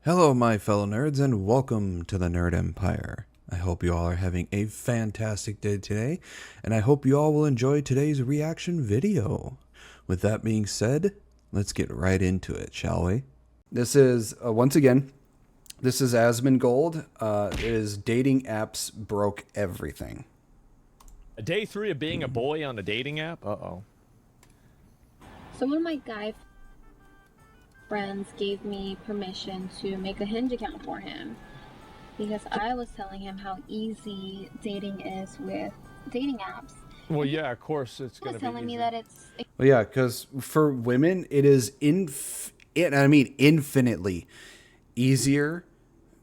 Hello, my fellow nerds, and welcome to the Nerd Empire. I hope you all are having a fantastic day today, and I hope you all will enjoy today's reaction video. With that being said, let's get right into it, shall we? This is, once again, this is Asmongold. It is dating apps broke everything. Day 3 of being a boy on a dating app? Uh-oh. So one of my guy friends gave me permission to make a Hinge account for him because I was telling him how easy dating is with dating apps. Well, yeah, of course it's He going was to be telling me easy. that it's Well, yeah, because for women, it is infinitely easier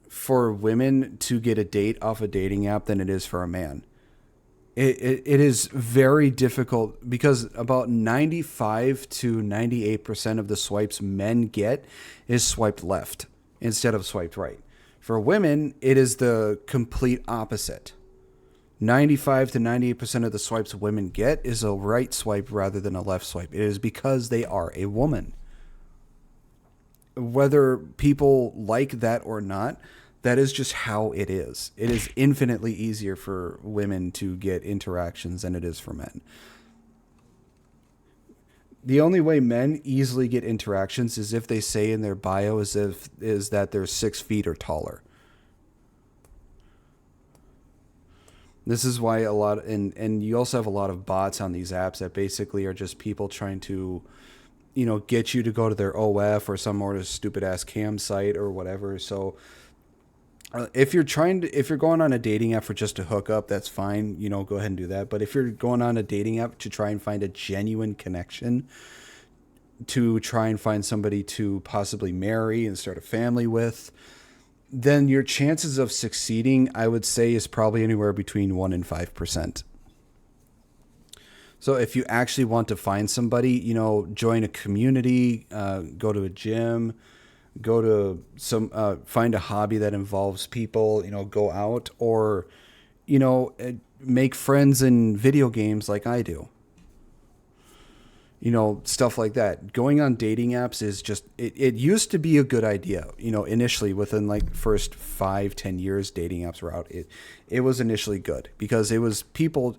for women to get a date off a dating app than it is for a man. It is very difficult because about 95 to 98% of the swipes men get is swiped left instead of swiped right. For women, it is the complete opposite. 95 to 98% of the swipes women get is a right swipe rather than a left swipe. It is because they are a woman. Whether people like that or not, that is just how it is. It is infinitely easier for women to get interactions than it is for men. The only way men easily get interactions is if they say in their bio is that they're 6 feet or taller. This is why a lot, and you also have a lot of bots on these apps that basically are just people trying to, get you to go to their OF or some more stupid ass cam site or whatever. So if you're going on a dating app for just a hookup, that's fine. Go ahead and do that. But if you're going on a dating app to try and find a genuine connection, to try and find somebody to possibly marry and start a family with, then your chances of succeeding, I would say, is probably anywhere between 1% and 5%. So if you actually want to find somebody, join a community, go to a gym, go to find a hobby that involves people, go out, or, make friends in video games like I do. Stuff like that. Going on dating apps is just, it used to be a good idea. Initially within like first 5-10 years dating apps were out. It was initially good because it was people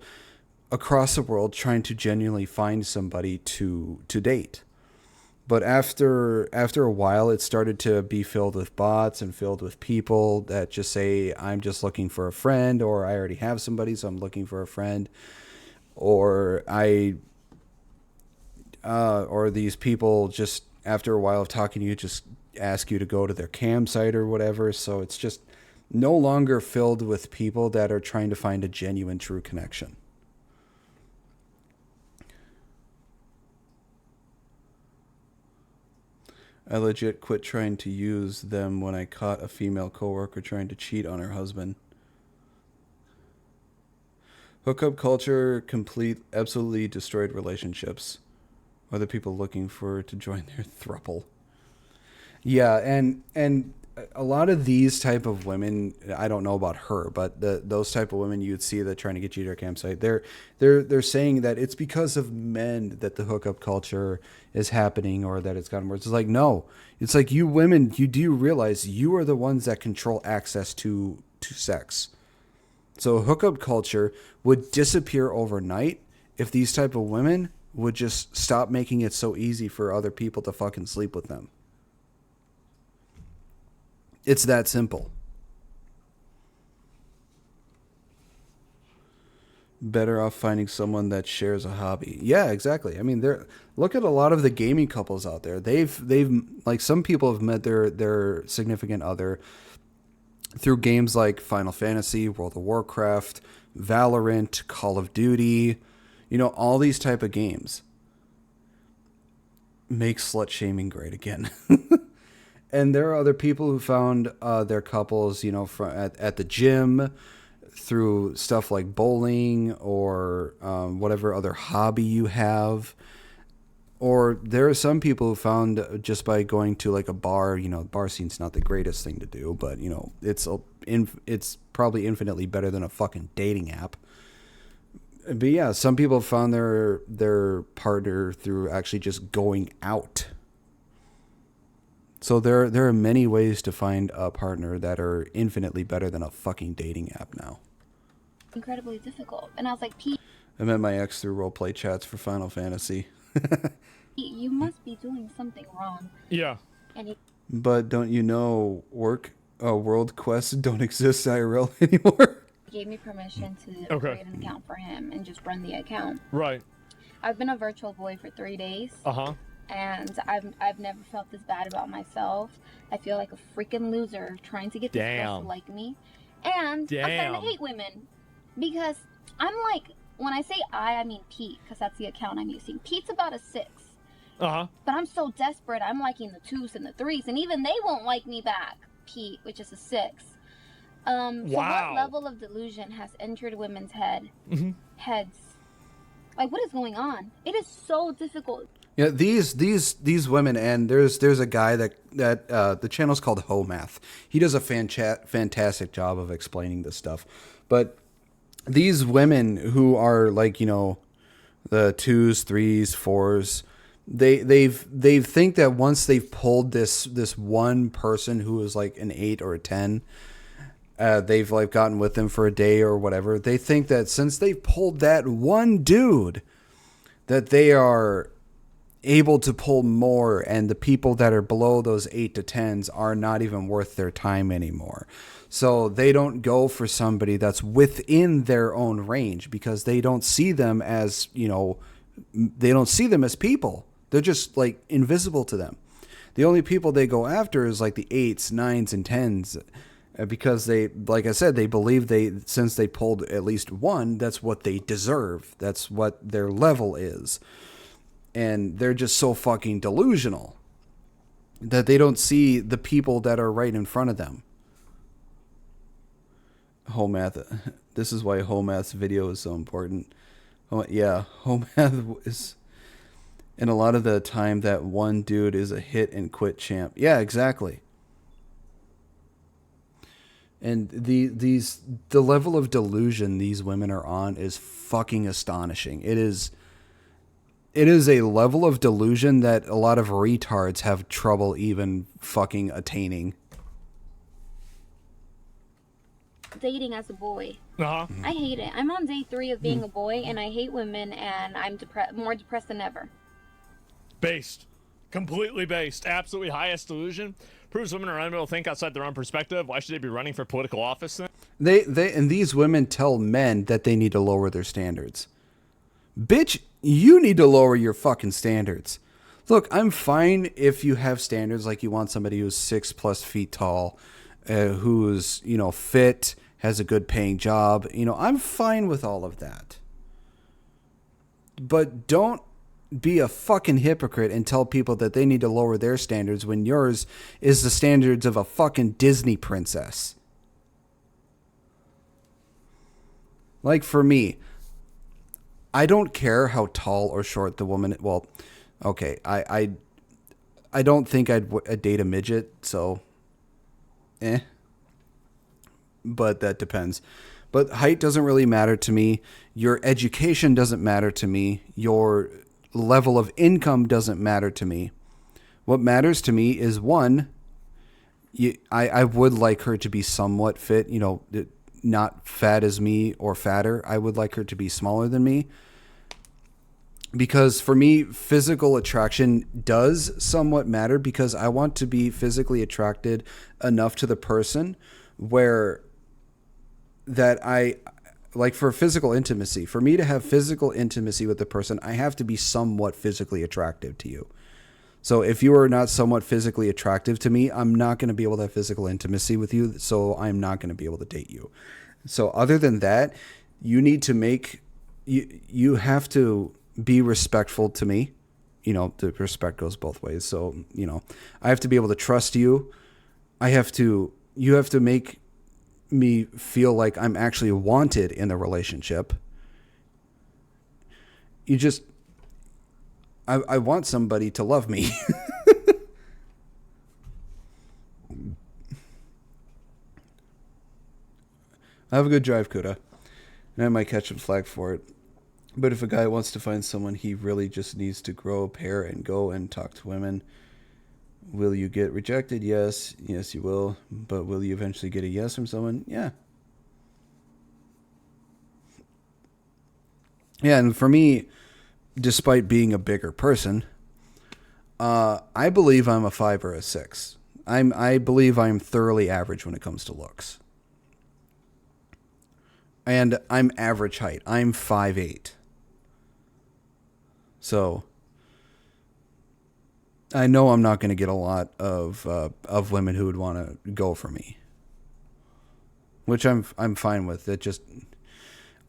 across the world trying to genuinely find somebody to date. But after a while, it started to be filled with bots and filled with people that just say, I'm just looking for a friend, or I already have somebody, so I'm looking for a friend. Or or these people just, after a while of talking to you, just ask you to go to their campsite or whatever. So it's just no longer filled with people that are trying to find a genuine, true connection. I legit quit trying to use them when I caught a female coworker trying to cheat on her husband. Hookup culture absolutely destroyed relationships. Other people looking for to join their throuple. Yeah, and a lot of these type of women, I don't know about her, but those type of women you'd see that trying to get you to their campsite, they're saying that it's because of men that the hookup culture is happening, or that it's gotten worse. It's like, no, it's like, you women, you do realize you are the ones that control access to sex. So hookup culture would disappear overnight if these type of women would just stop making it so easy for other people to fucking sleep with them. It's that simple. Better off finding someone that shares a hobby. Yeah, exactly. I mean, look at a lot of the gaming couples out there. They've like, some people have met their significant other through games like Final Fantasy, World of Warcraft, Valorant, Call of Duty, all these type of games. Make slut shaming great again. And there are other people who found their couples, at the gym, through stuff like bowling, or whatever other hobby you have. Or there are some people who found just by going to like a bar. Bar scene's not the greatest thing to do, but it's probably infinitely better than a fucking dating app. But yeah, some people found their partner through actually just going out. So there are many ways to find a partner that are infinitely better than a fucking dating app now. incredibly difficult. And I was like, Pete, I met my ex through roleplay chats for Final Fantasy. you must be doing something wrong. Yeah. And But don't you know world quests don't exist IRL anymore? he gave me permission to create an account for him and just run the account. Right. I've been a virtual boy for 3 days. Uh-huh. And I've never felt this bad about myself. I feel like a freaking loser trying to get this girl to like me. And I'm starting to hate women. Because I'm like, when I say I mean Pete, because that's the account I'm using. Pete's about a 6. Uh-huh. But I'm so desperate, I'm liking the 2s and the 3s, and even they won't like me back, Pete, which is a 6. So what level of delusion has entered women's heads? Like, what is going on? It is so difficult. Yeah, these women, and there's a guy that the channel's called Homath. He does a fantastic job of explaining this stuff. But these women who are like, you know, the 2s, 3s, 4s, they think that once they've pulled this one person who is like an 8 or a 10, they've like gotten with them for a day or whatever. They think that since they've pulled that one dude, that they are able to pull more, and the people that are below those 8 to 10s are not even worth their time anymore. So they don't go for somebody that's within their own range because they don't see them as, you know, they don't see them as people. They're just like invisible to them. The only people they go after is like the 8s, 9s, and 10s because they, like I said, they believe since they pulled at least one, that's what they deserve. That's what their level is. And they're just so fucking delusional that they don't see the people that are right in front of them. Homath. This is why Homath's video is so important. Oh, yeah, Homath is... And a lot of the time, that one dude is a hit and quit champ. Yeah, exactly. And the level of delusion these women are on is fucking astonishing. It is a level of delusion that a lot of retards have trouble even fucking attaining. Dating as a boy. Uh-huh. I hate it. I'm on day 3 of being a boy, and I hate women, and I'm more depressed than ever. Based. Completely based. Absolutely highest delusion. Proves women are unable to think outside their own perspective. Why should they be running for political office then? And these women tell men that they need to lower their standards. Bitch, you need to lower your fucking standards. Look, I'm fine if you have standards like you want somebody who's 6+ feet tall, who's, you know, fit, has a good paying job. You know, I'm fine with all of that. But don't be a fucking hypocrite and tell people that they need to lower their standards when yours is the standards of a fucking Disney princess. Like for me, I don't care how tall or short the woman. Well, okay, I don't think I'd date a midget, so but that depends. But height doesn't really matter to me. Your education doesn't matter to me. Your level of income doesn't matter to me. What matters to me is one, I would like her to be somewhat fit, you know, not fat as me or fatter. I would like her to be smaller than me. Because for me, physical attraction does somewhat matter because I want to be physically attracted enough to the person where that I like for physical intimacy. For me to have physical intimacy with the person, I have to be somewhat physically attractive to you. So if you are not somewhat physically attractive to me, I'm not going to be able to have physical intimacy with you. So I'm not going to be able to date you. So other than that, you need to make, you have to be respectful to me. You know, the respect goes both ways. So, you know, I have to be able to trust you. You have to make me feel like I'm actually wanted in the relationship. I want somebody to love me. Have a good drive, Kuda. And I might catch a flag for it. But if a guy wants to find someone, he really just needs to grow a pair and go and talk to women. Will you get rejected? Yes. Yes, you will. But will you eventually get a yes from someone? Yeah. Yeah, and for me, despite being a bigger person, I believe I'm a 5 or a 6. I believe I'm thoroughly average when it comes to looks. And I'm average height. I'm 5'8". So I know I'm not going to get a lot of women who would want to go for me, which I'm fine with. It just,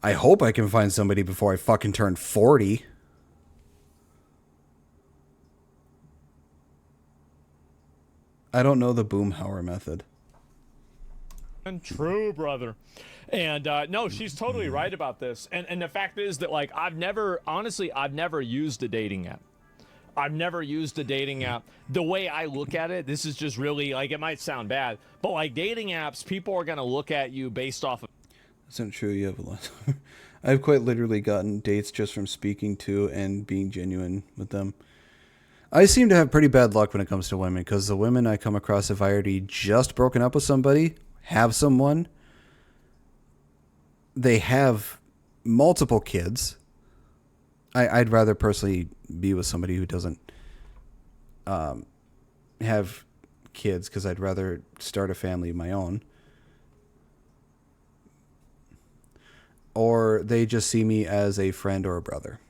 I hope I can find somebody before I fucking turn 40. I don't know the Boomhauer method. And true, brother. And no, she's totally right about this. And the fact is that, like, I've never used a dating app. I've never used a dating app. The way I look at it, this is just really, like, it might sound bad, but like dating apps, people are going to look at you based off of. That's not true. You have a lot. I've quite literally gotten dates just from speaking to and being genuine with them. I seem to have pretty bad luck when it comes to women, because the women I come across, if I already just broken up with somebody, have someone, they have multiple kids. I'd rather personally be with somebody who doesn't have kids, because I'd rather start a family of my own. Or they just see me as a friend or a brother.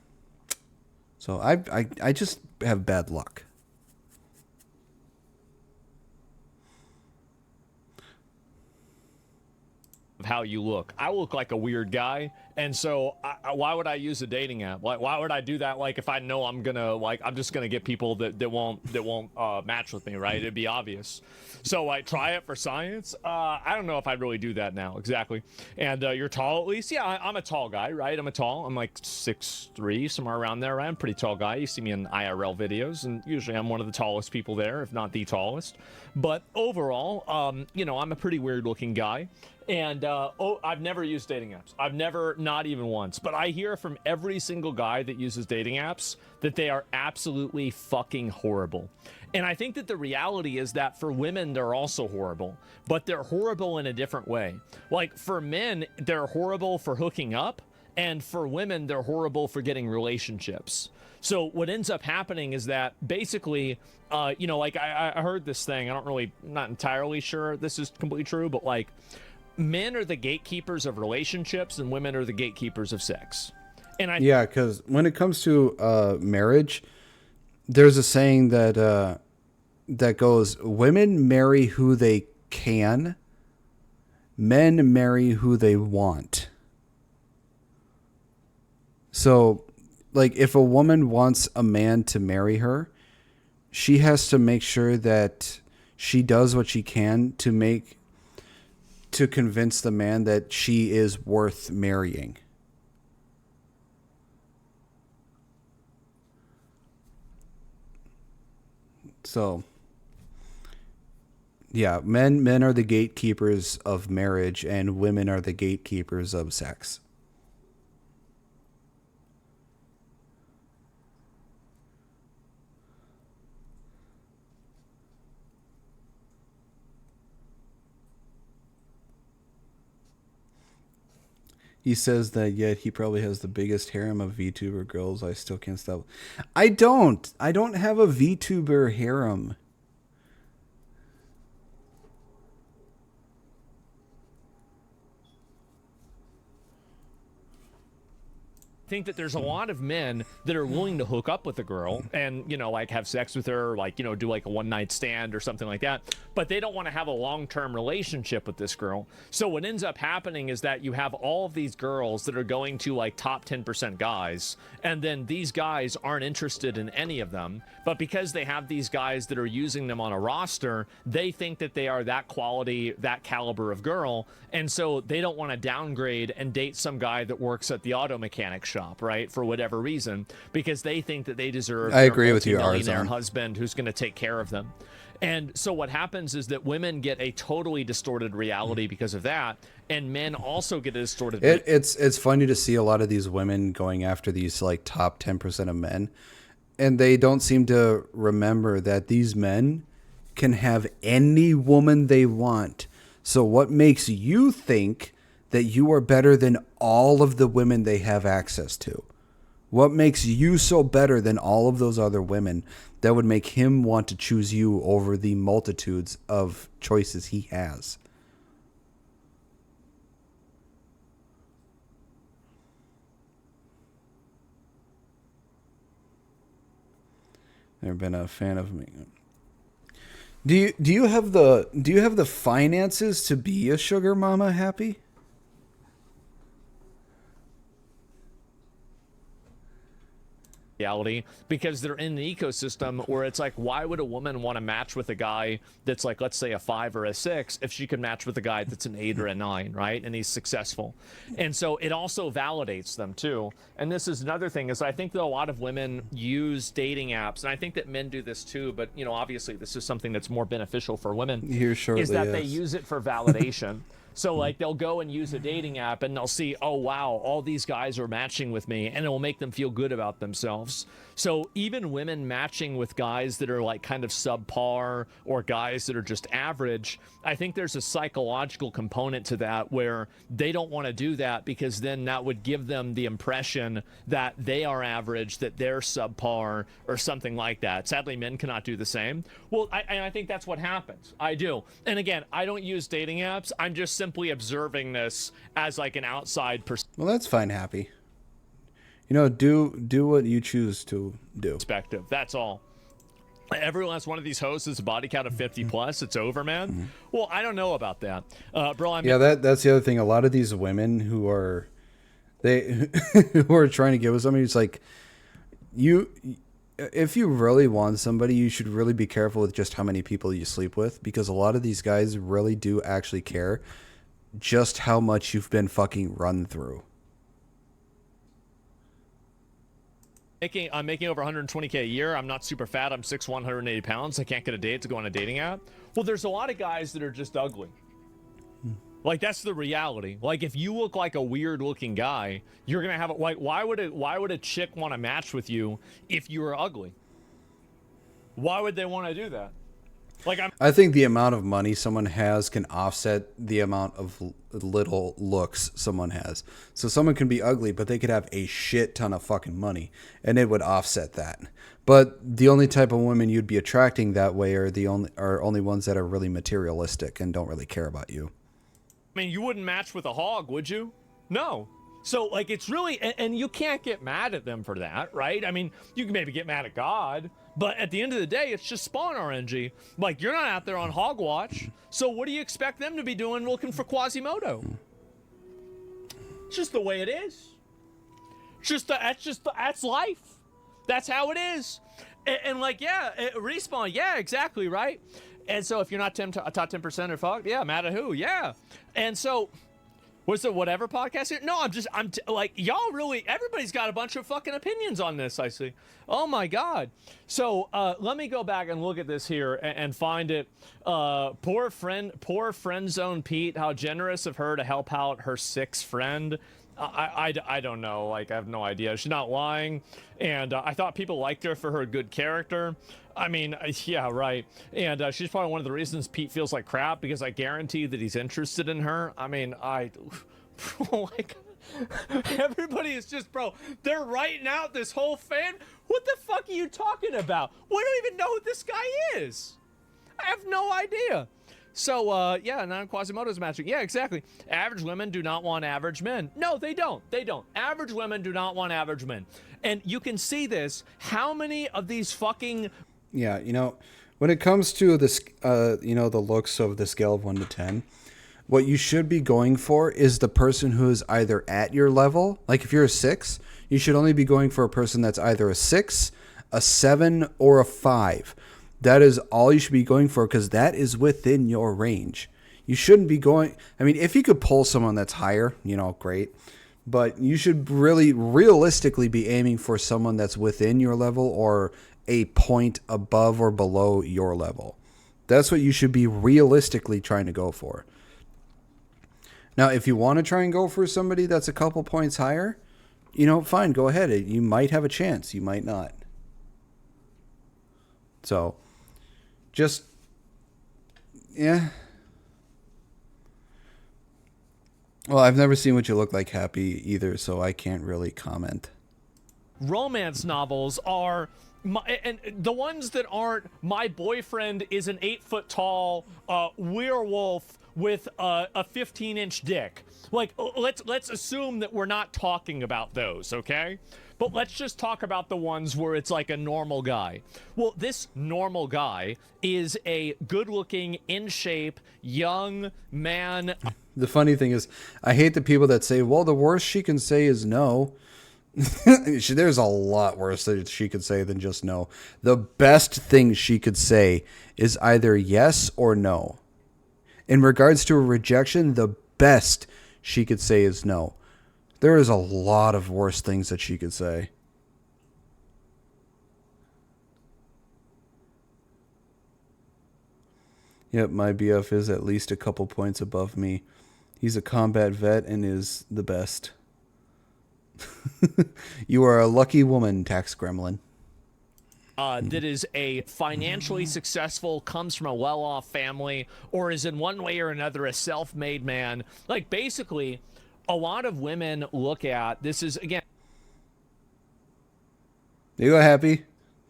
So I just have bad luck. How you look. I look like a weird guy, and so why would I use a dating app? Like, why would I do that? Like, if I know I'm just gonna get people that won't match with me, right? It'd be obvious. So like, try it for science. I don't know if I'd really do that now exactly. And you're tall at least. Yeah, I'm a tall guy, right? I'm like 6'3", somewhere around there. Right? I'm a pretty tall guy. You see me in IRL videos, and usually I'm one of the tallest people there, if not the tallest. But overall, I'm a pretty weird looking guy. And I've never used dating apps. I've never, not even once. But I hear from every single guy that uses dating apps that they are absolutely fucking horrible. And I think that the reality is that for women, they're also horrible. But they're horrible in a different way. Like, for men, they're horrible for hooking up. And for women, they're horrible for getting relationships. So what ends up happening is that basically, like I heard this thing. Not entirely sure this is completely true, but like, men are the gatekeepers of relationships and women are the gatekeepers of sex. And yeah, because when it comes to marriage, there's a saying that that goes, women marry who they can, men marry who they want. So, like, if a woman wants a man to marry her, she has to make sure that she does what she can to convince the man that she is worth marrying. So, yeah, men are the gatekeepers of marriage and women are the gatekeepers of sex. He says that yet he probably has the biggest harem of VTuber girls. I still can't stop. I don't have a VTuber harem. think that there's a lot of men that are willing to hook up with a girl and, like have sex with her, like, do like a one-night stand or something like that, but they don't want to have a long-term relationship with this girl. So what ends up happening is that you have all of these girls that are going to like top 10% guys, and then these guys aren't interested in any of them, but because they have these guys that are using them on a roster, they think that they are that quality, that caliber of girl, and so they don't want to downgrade and date some guy that works at the auto mechanic shop, right, for whatever reason, because they think that they deserve I agree with you, multi-millionaire husband who's going to take care of them. And so what happens is that women get a totally distorted reality because of that, and men also get a distorted it's funny to see a lot of these women going after these like top 10% of men, and they don't seem to remember that these men can have any woman they want. So what makes you think that you are better than all of the women they have access to? What makes you so better than all of those other women that would make him want to choose you over the multitudes of choices he has? Never been a fan of me. Do you have the finances to be a sugar mama, Happy? Reality, because they're in an ecosystem where it's like, why would a woman want to match with a guy that's like, let's say a 5 or a 6 if she could match with a guy that's an 8 or a 9, right? And he's successful. And so it also validates them too. And this is another thing, is I think that a lot of women use dating apps, and I think that men do this too, but you know, obviously this is something that's more beneficial for women. Here shortly, is that yes. they use it for validation. So like they'll go and use a dating app and they'll see, oh wow, all these guys are matching with me, and it will make them feel good about themselves. So even women matching with guys that are like kind of subpar or guys that are just average, I think there's a psychological component to that where they don't want to do that, because then that would give them the impression that they are average, that they're subpar or something like that. Sadly, men cannot do the same. Well, I think that's what happens. I do. And again, I don't use dating apps. I'm just simply observing this as like an outside Well, that's fine, Happy. You know, do what you choose to do. perspective. That's all. Every last one of these hosts is a body count of 50 plus. It's over, man. Well, I don't know about that, bro. Yeah, that's the other thing. A lot of these women who are who are trying to get with somebody, it's like, if you really want somebody, you should really be careful with just how many people you sleep with, because a lot of these guys really do actually care just how much you've been fucking run through. I'm making over 120K a year. I'm not super fat. I'm 6'1", 180 pounds. I can't get a date to go on a dating app. Well, there's a lot of guys that are just ugly. Like, that's the reality. Like, if you look like a weird looking guy, you're gonna have like, why would a chick want to match with you if you were ugly? Why would they want to do that? Like, I think the amount of money someone has can offset the amount of little looks someone has. So someone can be ugly, but they could have a shit ton of fucking money, and it would offset that. But the only type of women you'd be attracting that way are only ones that are really materialistic and don't really care about you. I mean, you wouldn't match with a hog, would you? No. So, like, it's really, and you can't get mad at them for that, right? I mean, you can maybe get mad at God, but at the end of the day, it's just spawn RNG. Like, you're not out there on hog watch, so what do you expect them to be doing looking for Quasimodo? It's just the way it is. That's life. That's how it is. And like, yeah, Respawn, yeah, exactly, right? And so if you're not top 10% or fuck, yeah, mad at who? Yeah. And so, was the whatever podcast here? No, like, y'all really, everybody's got a bunch of fucking opinions on this, I see. Oh my God. So let me go back and look at this here and find it. Poor friend zone Pete, how generous of her to help out her 6th friend. I don't know. Like, I have no idea. She's not lying. And I thought people liked her for her good character. I mean, yeah, right. And she's probably one of the reasons Pete feels like crap, because I guarantee that he's interested in her. I mean, like, everybody is just, bro, they're writing out this whole fan. What the fuck are you talking about? We don't even know who this guy is. I have no idea. So, yeah, non-Quasimodo's matching. Yeah, exactly. Average women do not want average men. No, they don't. They don't. Average women do not want average men. And you can see this. How many of these fucking... Yeah, you know, when it comes to this, you know, the looks of the scale of 1 to 10, what you should be going for is the person who is either at your level. Like, if you're a 6, you should only be going for a person that's either a 6, a 7, or a 5. That is all you should be going for, because that is within your range. You shouldn't be going... I mean, if you could pull someone that's higher, you know, great. But you should really realistically be aiming for someone that's within your level or a point above or below your level. That's what you should be realistically trying to go for. Now, if you want to try and go for somebody that's a couple points higher, you know, fine, go ahead. You might have a chance. You might not. So, just Yeah. Well, I've never seen What You Look Like Happy either, so I can't really comment. Romance novels are and the ones that aren't my boyfriend is an 8 foot tall werewolf with a 15-inch dick. Like, let's assume that we're not talking about those, okay? But let's just talk about the ones where it's like a normal guy. Well, this normal guy is a good-looking, in shape, young man. The funny thing is, I hate the people that say, well, the worst she can say is no. There's a lot worse that she could say than just no. The best thing she could say is either yes or no. In regards to a rejection, the best she could say is no. There is a lot of worse things that she could say. Yep, my BF is at least a couple points above me. He's a combat vet and is the best. You are a lucky woman, Tax Gremlin. That is a financially successful, comes from a well-off family, or is in one way or another a self-made man. Like, basically, a lot of women look at this is, again, There you go, Happy.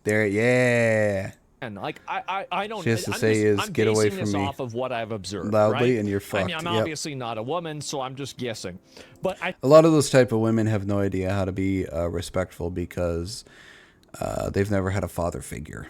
There, yeah. and like I don't. She has to I'm say just, is, I'm "Get away basing from this me." off of what I've observed Loudly, right? and you're I fucked. mean, I'm Yep. obviously not a woman, so I'm just guessing. But I A lot of those type of women have no idea how to be respectful because they've never had a father figure.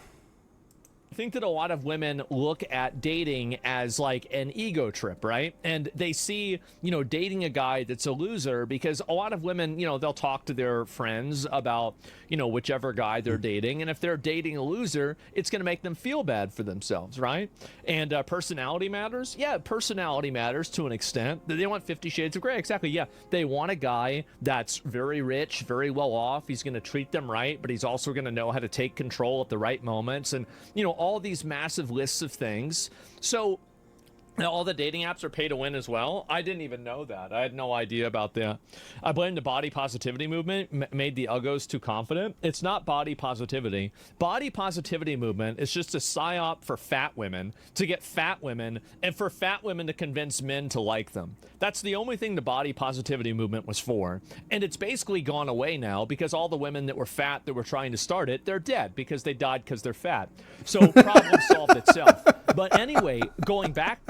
think that a lot of women look at dating as like an ego trip, right? And they see, you know, dating a guy that's a loser because a lot of women, you know, they'll talk to their friends about, you know, whichever guy they're dating. And if they're dating a loser, it's going to make them feel bad for themselves, right? And personality matters. Yeah, personality matters to an extent. They want 50 Shades of Grey. Exactly. Yeah. They want a guy that's very rich, very well off. He's going to treat them right, but he's also going to know how to take control at the right moments. And, you know, all these massive lists of things. So all the dating apps are pay to win as well. I didn't even know that. I had no idea about that. I blame the body positivity movement made the uggos too confident. It's not body positivity. Body positivity movement is just a psyop for fat women to get fat women and for fat women to convince men to like them. That's the only thing the body positivity movement was for. And it's basically gone away now because all the women that were fat that were trying to start it, they're dead because they died because they're fat. So problem solved itself. But anyway, going back,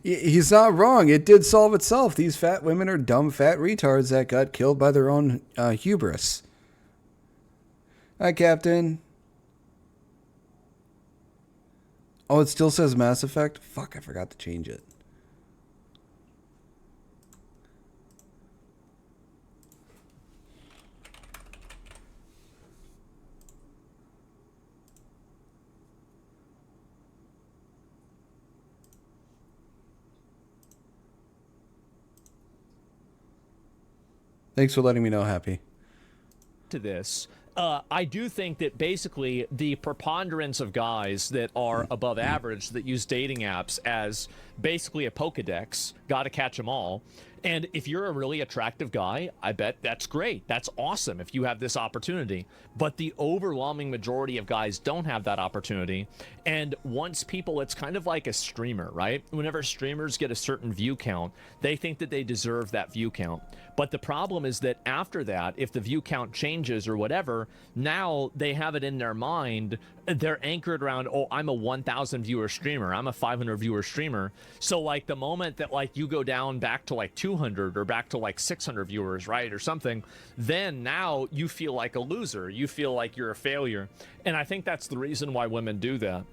he's not wrong. It did solve itself. These fat women are dumb fat retards that got killed by their own hubris. Hi, Captain. Oh, it still says Mass Effect? Fuck, I forgot to change it. Thanks for letting me know, Happy. to this, I do think that basically the preponderance of guys that are above average that use dating apps as basically a Pokedex, gotta catch them all. And if you're a really attractive guy, I bet that's great. That's awesome if you have this opportunity. But the overwhelming majority of guys don't have that opportunity. And once people, it's kind of like a streamer, right? Whenever streamers get a certain view count, they think that they deserve that view count. But the problem is that after that, if the view count changes or whatever, now they have it in their mind. They're anchored around, oh, I'm a 1,000 viewer streamer. I'm a 500 viewer streamer. So like the moment that like you go down back to like 200 or back to like 600 viewers, right, or something, then now you feel like a loser. You feel like you're a failure. And I think that's the reason why women do that.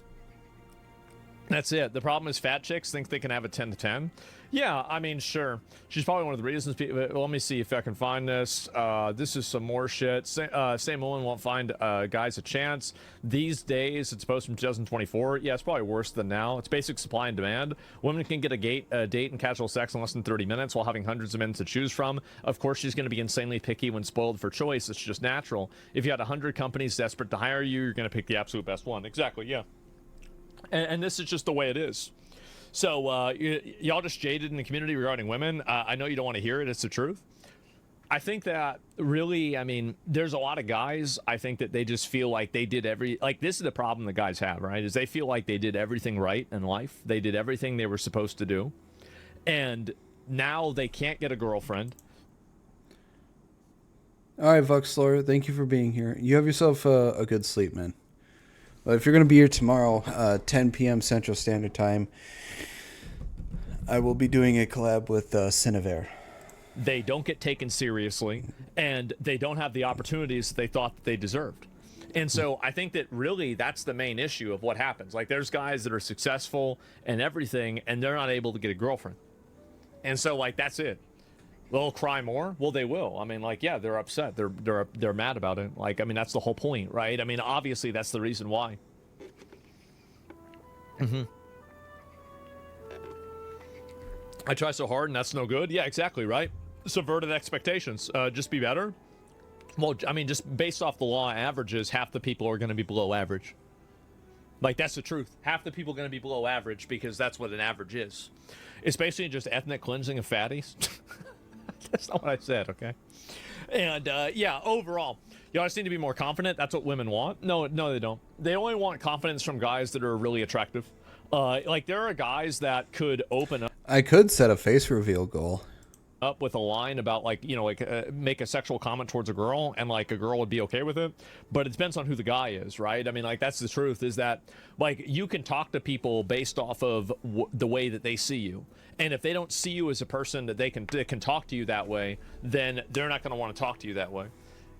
That's it. The problem is fat chicks think they can have a 10 to 10. Yeah, I mean, sure. She's probably one of the reasons people... Let me see if I can find this. This is some more shit. Same woman won't find guys a chance. These days, it's posted from 2024. Yeah, it's probably worse than now. It's basic supply and demand. Women can get a date and casual sex in less than 30 minutes while having hundreds of men to choose from. Of course, she's going to be insanely picky when spoiled for choice. It's just natural. If you had 100 companies desperate to hire you, you're going to pick the absolute best one. Exactly, yeah. And this is just the way it is. So y'all just jaded in the community regarding women. I know you don't want to hear it. It's the truth. I think that really, I mean, there's a lot of guys, I think that they just feel like they did like, this is the problem the guys have, right? Is they feel like they did everything right in life. They did everything they were supposed to do. And now they can't get a girlfriend. All right, Vuxlor, thank you for being here. You have yourself a good sleep, man. But if you're going to be here tomorrow, 10 p.m. Central Standard Time, I will be doing a collab with Cinever. They don't get taken seriously, and they don't have the opportunities that they thought that they deserved. And so I think that really that's the main issue of what happens. Like, there's guys that are successful and everything, and they're not able to get a girlfriend. And so, like, that's it. They'll cry more. Well, they will. I mean, like, yeah, they're upset. They're mad about it. Like, I mean, that's the whole point, right? I mean, obviously, that's the reason why. I try so hard, and that's no good. Yeah, exactly, right? Subverted expectations. Just be better. Well, I mean, just based off the law of averages, half the people are going to be below average. Like, that's the truth. Half the people are going to be below average because that's what an average is. It's basically just ethnic cleansing of fatties. That's not what I said, okay? And, yeah, overall, you always need to be more confident. That's what women want. No, they don't. They only want confidence from guys that are really attractive. Like, there are guys that could open I could set a face reveal goal. up with a line about, like, you know, like, make a sexual comment towards a girl, and, like, a girl would be okay with it. But it depends on who the guy is, right? I mean, like, that's the truth, is that, like, you can talk to people based off of the way that they see you. And if they don't see you as a person that they can talk to you that way, then they're not going to want to talk to you that way.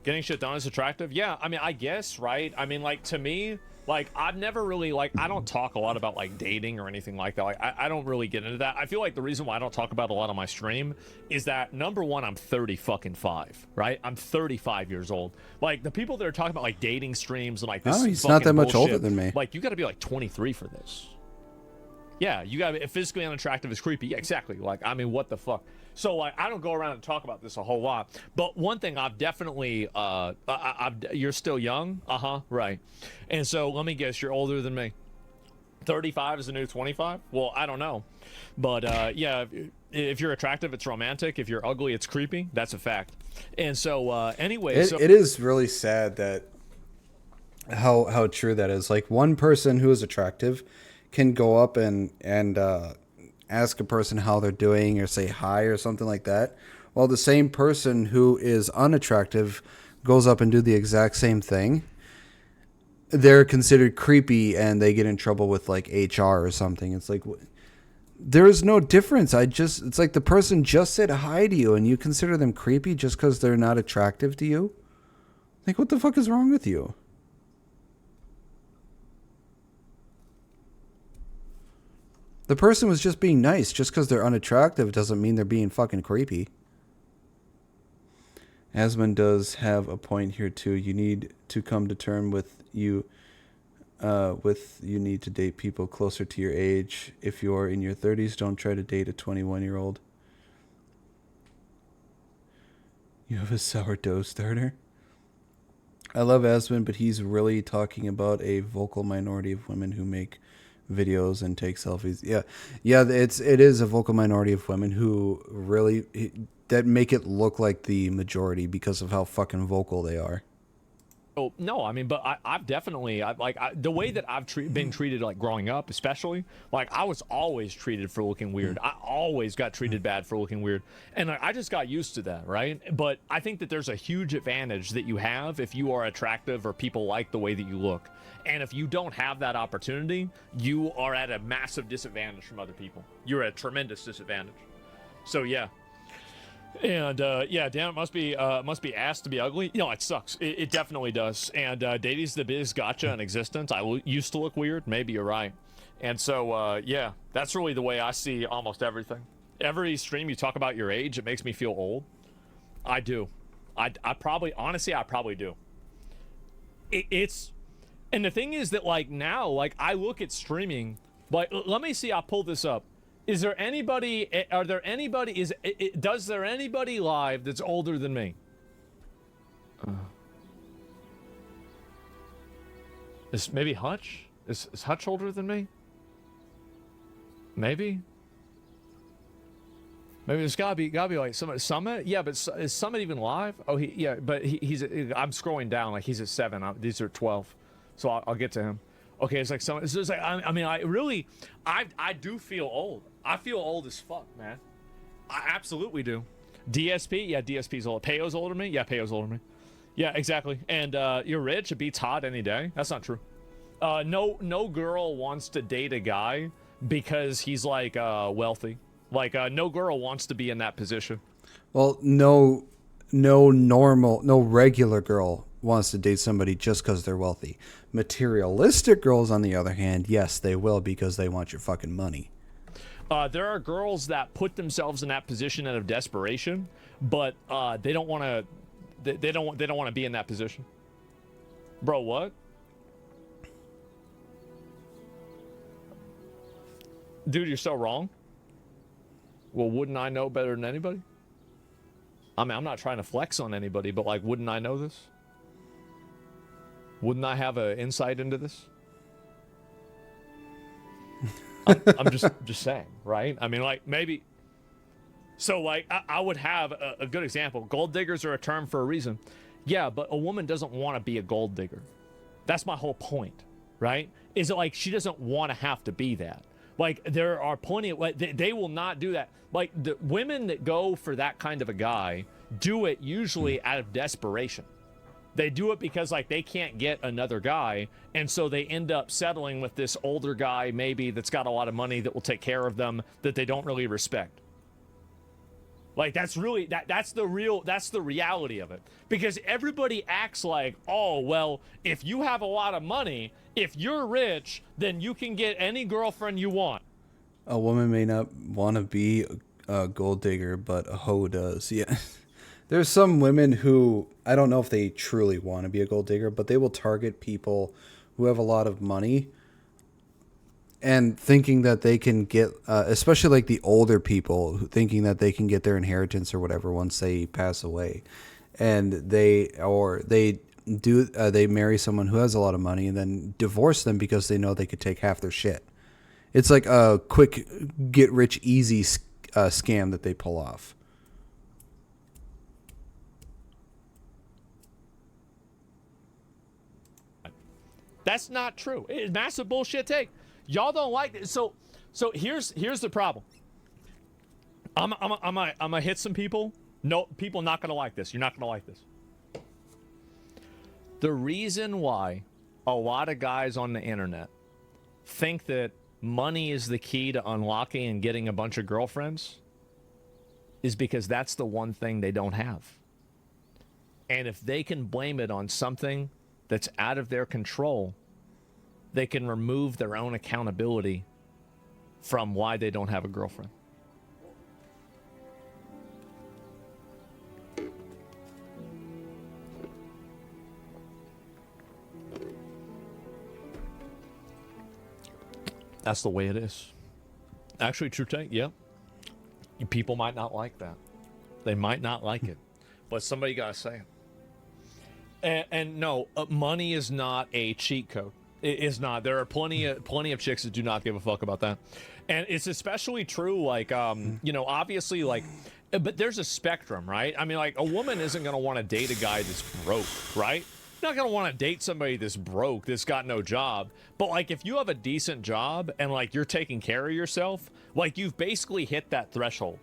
Getting shit done is attractive? Yeah, I mean, I guess, right? I mean, like, to me, like, I've never really, like, I don't talk a lot about, like, dating or anything like that. Like, I don't really get into that. I feel like the reason why I don't talk about it a lot on my stream is that, number one, I'm 35, right? I'm 35 years old. Like, the people that are talking about, like, dating streams and, like, this he's not that much bullshit, older than me. like, you gotta be, like, 23 for this. Yeah, you gotta be, physically unattractive is creepy. Yeah, exactly. Like, I mean, what the fuck? So, like, I don't go around and talk about this a whole lot. But one thing I've definitely, you're still young? Right. And so, let me guess, you're older than me. 35 is the new 25? Well, I don't know. But, yeah, if you're attractive, it's romantic. If you're ugly, it's creepy. That's a fact. And so, anyway. It is really sad that how true that is. Like, one person who is attractive can go up and ask a person how they're doing or say hi or something like that, while the same person who is unattractive goes up and do the exact same thing. They're considered creepy and they get in trouble with, like, HR or something. It's like, there is no difference. It's like the person just said hi to you and you consider them creepy just because they're not attractive to you. Like, what the fuck is wrong with you? The person was just being nice. Just because they're unattractive doesn't mean they're being fucking creepy. Asmund does have a point here too. You need to come to terms with you need to date people closer to your age. If you're in your 30s, don't try to date a 21-year-old. You have a sourdough starter? I love Asmund, but he's really talking about a vocal minority of women who make videos and take selfies. Yeah, it is a vocal minority of women who really that make it look like the majority because of how fucking vocal they are. Oh, no, I mean, but I've definitely, the way that I've been treated, like, growing up, especially, like, I was always treated for looking weird. I always got treated bad for looking weird. And, like, I just got used to that, right? But I think that there's a huge advantage that you have if you are attractive or people like the way that you look. And if you don't have that opportunity, you are at a massive disadvantage from other people. You're at a tremendous disadvantage. So, yeah. And yeah, damn, it must be ass to be ugly. You know, it sucks. It definitely does. And dating's the biggest gotcha in existence. I used to look weird. Maybe you're right. And so yeah, that's really the way I see almost everything. Every stream you talk about your age, it makes me feel old. I do. I probably, honestly, I probably do. It's, and the thing is that, like, now, like, I look at streaming, like, let me see, I'll pull this up. Is there anybody, does there anybody live that's older than me? Is maybe Hutch? Is Hutch older than me? Maybe? Maybe there's gotta be like Summit. Yeah, but is Summit even live? Oh, he's. I'm scrolling down like he's at 7. These are 12, so I'll get to him. Okay, it's like Summit. It's like I mean, I do feel old. I feel old as fuck, man. I absolutely do. DSP, yeah, DSP's old. Payo's older than me, yeah, Payo's older than me. Yeah, exactly. And you're rich. It beats hot any day. That's not true. No girl wants to date a guy because he's like wealthy. Like, no girl wants to be in that position. Well, no regular girl wants to date somebody just because they're wealthy. Materialistic girls, on the other hand, yes, they will because they want your fucking money. There are girls that put themselves in that position out of desperation, but they don't want to. They don't want to be in that position. Bro, what? Dude, you're so wrong. Well, wouldn't I know better than anybody? I mean, I'm not trying to flex on anybody, but like, wouldn't I know this? Wouldn't I have an insight into this? I'm just saying, right? I mean, like, maybe. So, like, I would have a good example. Gold diggers are a term for a reason. Yeah, but a woman doesn't want to be a gold digger. That's my whole point, right? Is it like she doesn't want to have to be that? Like, there are plenty of, like, they will not do that. Like, the women that go for that kind of a guy do it usually out of desperation. They do it because, like, they can't get another guy, and so they end up settling with this older guy, maybe, that's got a lot of money that will take care of them, that they don't really respect. Like, that's really, that's the reality of it. Because everybody acts like, oh, well, if you have a lot of money, if you're rich, then you can get any girlfriend you want. A woman may not want to be a gold digger, but a hoe does. Yeah. There's some women who, I don't know if they truly want to be a gold digger, but they will target people who have a lot of money and thinking that they can get, especially like the older people, thinking that they can get their inheritance or whatever once they pass away. And they marry someone who has a lot of money and then divorce them because they know they could take half their shit. It's like a quick get rich easy scam that they pull off. That's not true. It's massive bullshit take. Y'all don't like it. So here's the problem. I'm gonna hit some people. No, people not gonna like this. You're not gonna like this. The reason why a lot of guys on the internet think that money is the key to unlocking and getting a bunch of girlfriends is because that's the one thing they don't have. And if they can blame it on something that's out of their control, they can remove their own accountability from why they don't have a girlfriend. That's the way it is. Actually, true take, yeah. People might not like that. They might not like it. But somebody gotta say it. And no, money is not a cheat code. It is not. There are plenty of chicks that do not give a fuck about that. And it's especially true, like, you know, obviously, like, but there's a spectrum, right? I mean, like, a woman isn't going to want to date a guy that's broke, right? Not going to want to date somebody that's broke, that's got no job. But, like, if you have a decent job and, like, you're taking care of yourself, like, you've basically hit that threshold.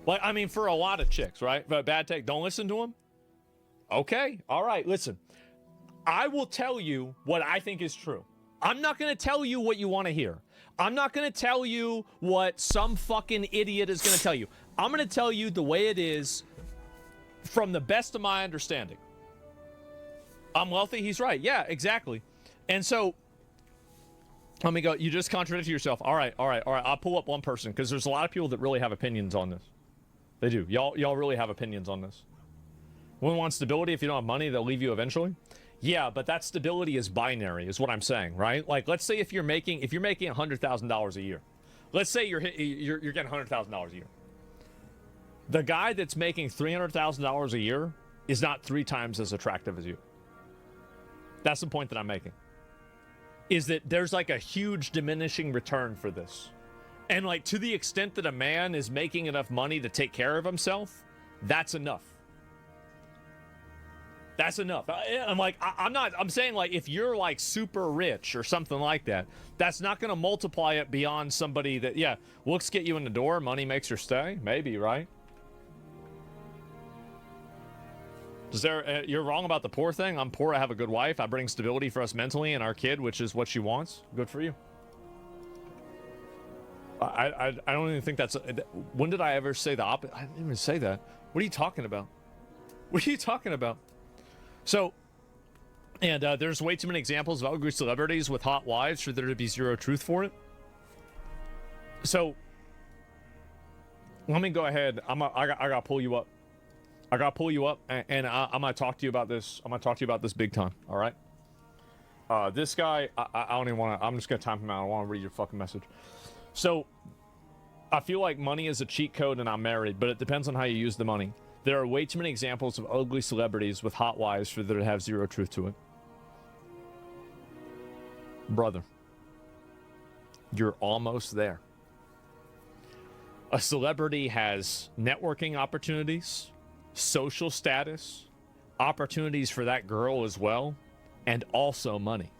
Like, I mean, for a lot of chicks, right? But bad take, don't listen to them. Okay, all right, listen. I will tell you what I think is true. I'm not going to tell you what you want to hear. I'm not going to tell you what some fucking idiot is going to tell you. I'm going to tell you the way it is from the best of my understanding. I'm wealthy, he's right. Yeah, exactly. And so, let me go. You just contradicted yourself. All right. I'll pull up one person because there's a lot of people that really have opinions on this. They do. Y'all really have opinions on this. Women want stability. If you don't have money, they'll leave you eventually. Yeah, but that stability is binary, is what I'm saying, right? Like, let's say if you're making $100,000 a year, let's say you're getting $100,000 a year. The guy that's making $300,000 a year is not 3 times as attractive as you. That's the point that I'm making. Is that there's like a huge diminishing return for this. And like, to the extent that a man is making enough money to take care of himself, that's enough. That's enough. I'm saying, like, if you're like super rich or something like that, that's not going to multiply it beyond somebody that, yeah, looks get you in the door, money makes her stay. Maybe, right? You're wrong about the poor thing. I'm poor, I have a good wife. I bring stability for us mentally and our kid, which is what she wants. Good for you. I don't even think that's... When did I ever say the opposite? I didn't even say that. What are you talking about? What are you talking about? So, and there's way too many examples of ugly celebrities with hot wives for there to be zero truth for it. So, let me go ahead. I gotta pull you up. I gotta pull you up, and I'm gonna talk to you about this. I'm gonna talk to you about this big time. All right. This guy, I don't even want to. I'm just gonna time him out. I don't want to read your fucking message. So, I feel like money is a cheat code, and I'm married, but it depends on how you use the money. There are way too many examples of ugly celebrities with hot wives for there to have zero truth to it. Brother, you're almost there. A celebrity has networking opportunities, social status, opportunities for that girl as well, and also money.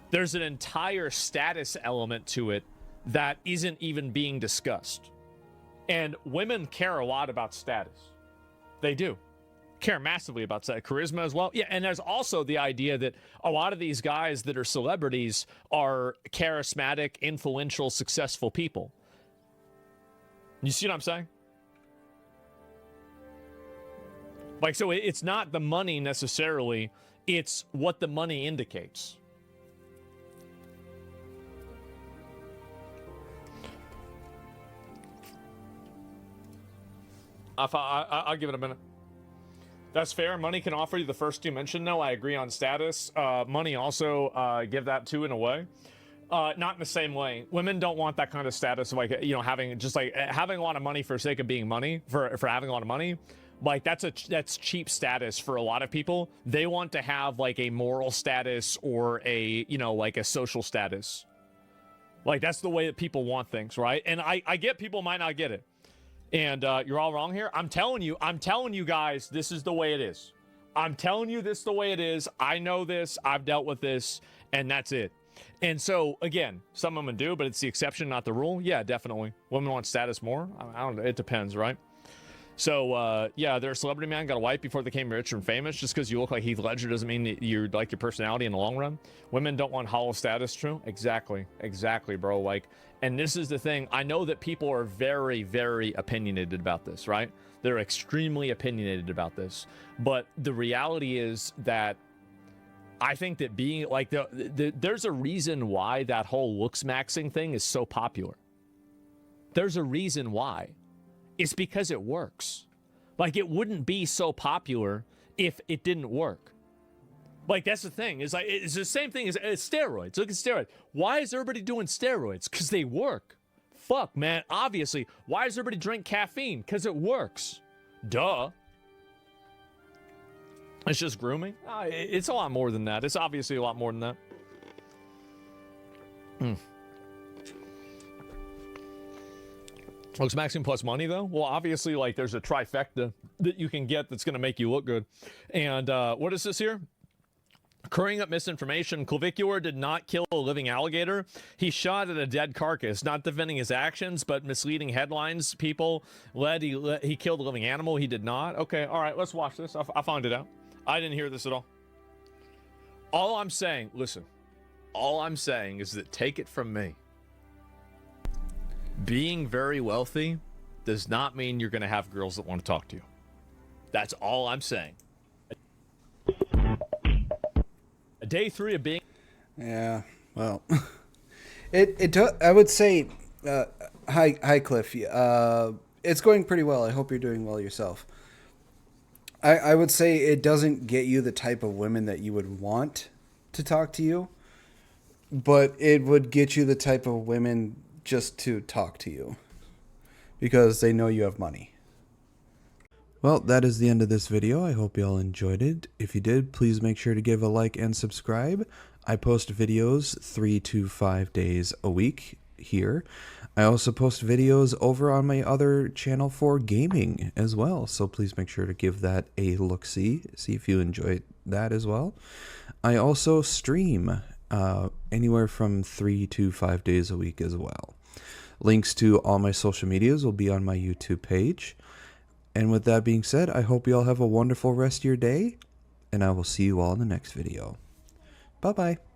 There's an entire status element to it that isn't even being discussed. And women care a lot about status. They do. Care massively about that. Charisma as well. Yeah, and there's also the idea that a lot of these guys that are celebrities are charismatic, influential, successful people. You see what I'm saying? Like, so it's not the money necessarily, it's what the money indicates. I'll give it a minute. That's fair. Money can offer you the first two mentioned. No, I agree on status. Money also give that too in a way. Not in the same way. Women don't want that kind of status of, like, you know, having a lot of money for the sake of being money, for having a lot of money. Like, that's cheap status for a lot of people. They want to have like a moral status or a, you know, like a social status. Like, that's the way that people want things, right? And I get people might not get it. And you're all wrong here. I'm telling you guys, this is the way it is. I'm telling you this is the way it is. I know this. I've dealt with this, and that's it. And so, again, some women do, but it's the exception, not the rule. Yeah, definitely. Women want status more. I don't know. It depends, right? So, yeah, they're a celebrity man, got a wife before they became rich and famous. Just because you look like Heath Ledger doesn't mean that you like your personality in the long run. Women don't want hollow status, true? Exactly, bro. Like, and this is the thing. I know that people are very, very opinionated about this, right? They're extremely opinionated about this. But the reality is that I think that being, like, there's a reason why that whole looks maxing thing is so popular. There's a reason why. It's because it works. Like, it wouldn't be so popular if it didn't work. Like, that's the thing. It's like, it's the same thing as steroids. Look at steroids. Why is everybody doing steroids? Because they work. Fuck, man. Obviously. Why does everybody drink caffeine? Because it works. Duh. It's just grooming? It's a lot more than that. It's obviously a lot more than that. Looks maxing plus money, though? Well, obviously, like, there's a trifecta that you can get that's going to make you look good. And what is this here? Currying up misinformation. Clavicula did not kill a living alligator. He shot at a dead carcass, not defending his actions, but misleading headlines. People he killed a living animal. He did not. Okay, all right, let's watch this. I'll find it out. I didn't hear this at all. All I'm saying, listen, all I'm saying is that, take it from me, being very wealthy does not mean you're going to have girls that want to talk to you. That's all I'm saying. Day 3 of being... Yeah, well, I would say, hi Cliff, it's going pretty well. I hope you're doing well yourself. I would say it doesn't get you the type of women that you would want to talk to you, but it would get you the type of women just to talk to you because they know you have money. Well, that is the end of this video. I hope you all enjoyed it. If you did, please make sure to give a like and subscribe. I post videos 3 to 5 days a week, here. I also post videos over on my other channel for gaming as well, so please make sure to give that a look-see, see if you enjoy that as well. I also stream anywhere from 3 to 5 days a week as well. Links to all my social medias will be on my YouTube page. And with that being said, I hope you all have a wonderful rest of your day, and I will see you all in the next video. Bye-bye.